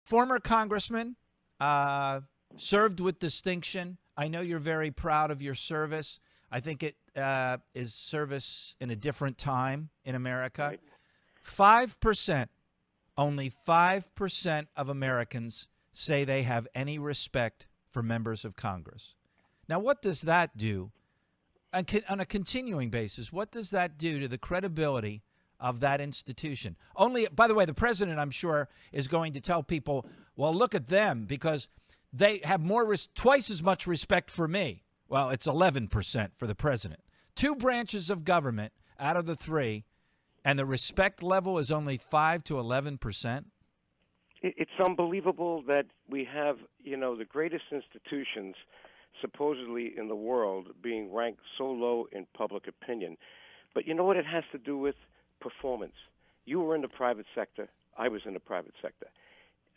Former congressman, served with distinction. I know you're very proud of your service. I think it is service in a different time in America. Right. 5%, only 5% of Americans say they have any respect for members of Congress. Now, what does that do on a continuing basis? What does that do to the credibility of that institution? Only, by the way, the president, I'm sure, is going to tell people, well, look at them because they have twice as much respect for me. Well, it's 11% for the president. 2 branches of government out of the 3, and the respect level is only 5 to 11%. It's unbelievable that we have, the greatest institutions supposedly in the world being ranked so low in public opinion. But you know what it has to do with? Performance. You were in the private sector. I was in the private sector.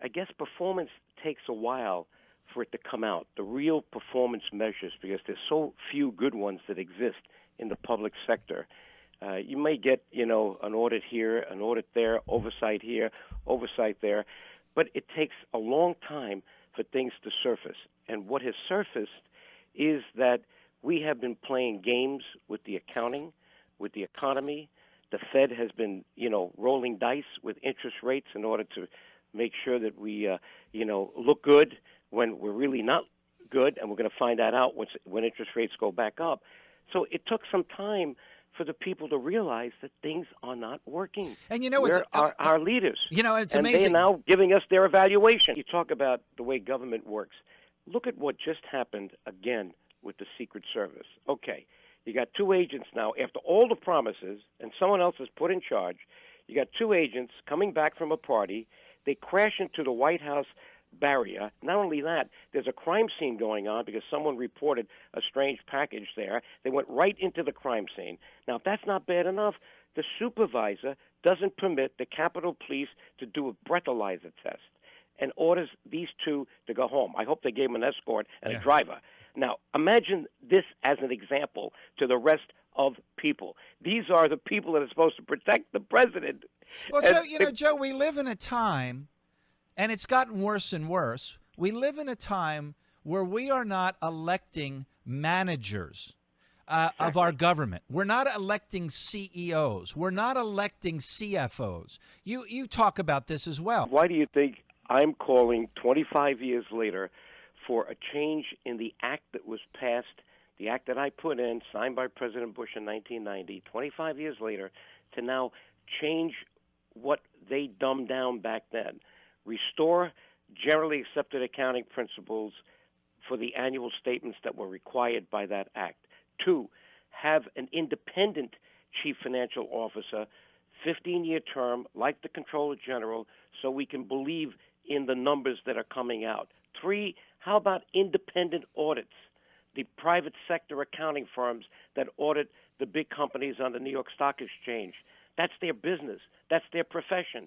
I guess performance takes a while for it to come out, the real performance measures, because there's so few good ones that exist in the public sector. You may get, an audit here, an audit there, oversight here, oversight there, but it takes a long time for things to surface. And what has surfaced is that we have been playing games with the accounting, with the economy. The Fed has been, rolling dice with interest rates in order to make sure that we, look good when we're really not good, and we're going to find that out when interest rates go back up. So it took some time for the people to realize that things are not working. And where are our leaders? It's and amazing. They are now giving us their evaluation. You talk about the way government works. Look at what just happened again with the Secret Service. Okay, you got 2 agents now. After all the promises, and someone else is put in charge, you got 2 agents coming back from a party. They crash into the White House barrier. Not only that, there's a crime scene going on because someone reported a strange package there. They went right into the crime scene. Now, if that's not bad enough, the supervisor doesn't permit the Capitol Police to do a breathalyzer test and orders these 2 to go home. I hope they gave them an escort and a driver. Now, imagine this as an example to the rest of people. These are the people that are supposed to protect the president. Well, Joe, we live in a time, and it's gotten worse and worse. We live in a time where we are not electing managers of our government. We're not electing CEOs. We're not electing CFOs. You talk about this as well. Why do you think I'm calling 25 years later for a change in the act that was passed, the act that I put in, signed by President Bush in 1990, 25 years later, to now change what they dumbed down back then. Restore generally accepted accounting principles for the annual statements that were required by that act. 2, have an independent chief financial officer, 15-year term, like the Comptroller General, so we can believe in the numbers that are coming out. 3, how about independent audits? The private sector accounting firms that audit the big companies on the New York Stock Exchange. That's their business. That's their profession.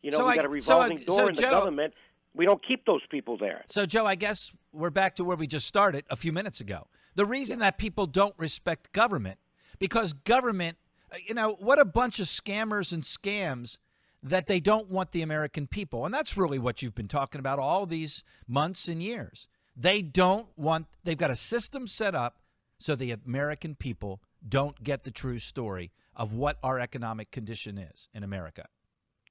We got a revolving door in the government. We don't keep those people there. So, Joe, I guess we're back to where we just started a few minutes ago. The reason that people don't respect government, because government, what a bunch of scammers and scams that they don't want the American people. And that's really what you've been talking about all these months and years. They've got a system set up so the American people don't get the true story of what our economic condition is in America.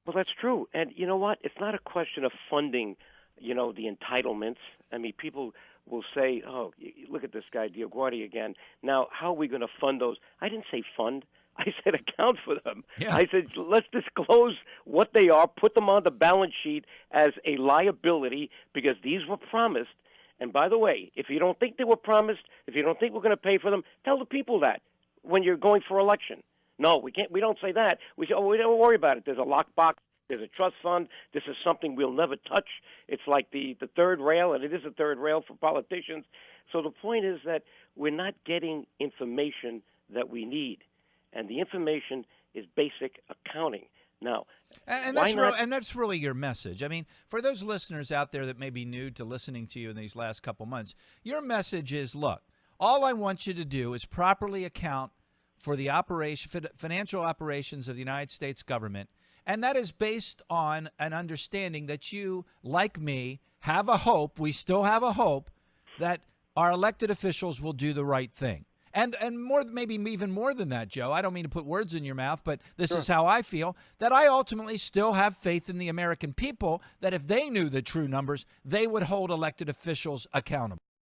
Well, that's true. And you know what? It's not a question of funding, the entitlements. I mean, people will say, oh, look at this guy, DioGuardi again. Now, how are we going to fund those? I didn't say fund. I said account for them. Yeah. I said, let's disclose what they are, put them on the balance sheet as a liability because these were promised. And by the way, if you don't think they were promised, if you don't think we're going to pay for them, tell the people that when you're going for election. No, we can't. We don't say that. We say, oh, we don't worry about it. There's a lockbox. There's a trust fund. This is something we'll never touch. It's like the third rail, and it is a third rail for politicians. So the point is that we're not getting information that we need, and the information is basic accounting. Now, and that's really your message. I mean, for those listeners out there that may be new to listening to you in these last couple months, your message is, look, all I want you to do is properly account for the financial operations of the United States government And that is based on an understanding that you, like me, have a hope. We still have a hope that our elected officials will do the right thing. And more, maybe even more than that, Joe. I don't mean to put words in your mouth, but this is how I feel, that I ultimately still have faith in the American people, that if they knew the true numbers, they would hold elected officials accountable.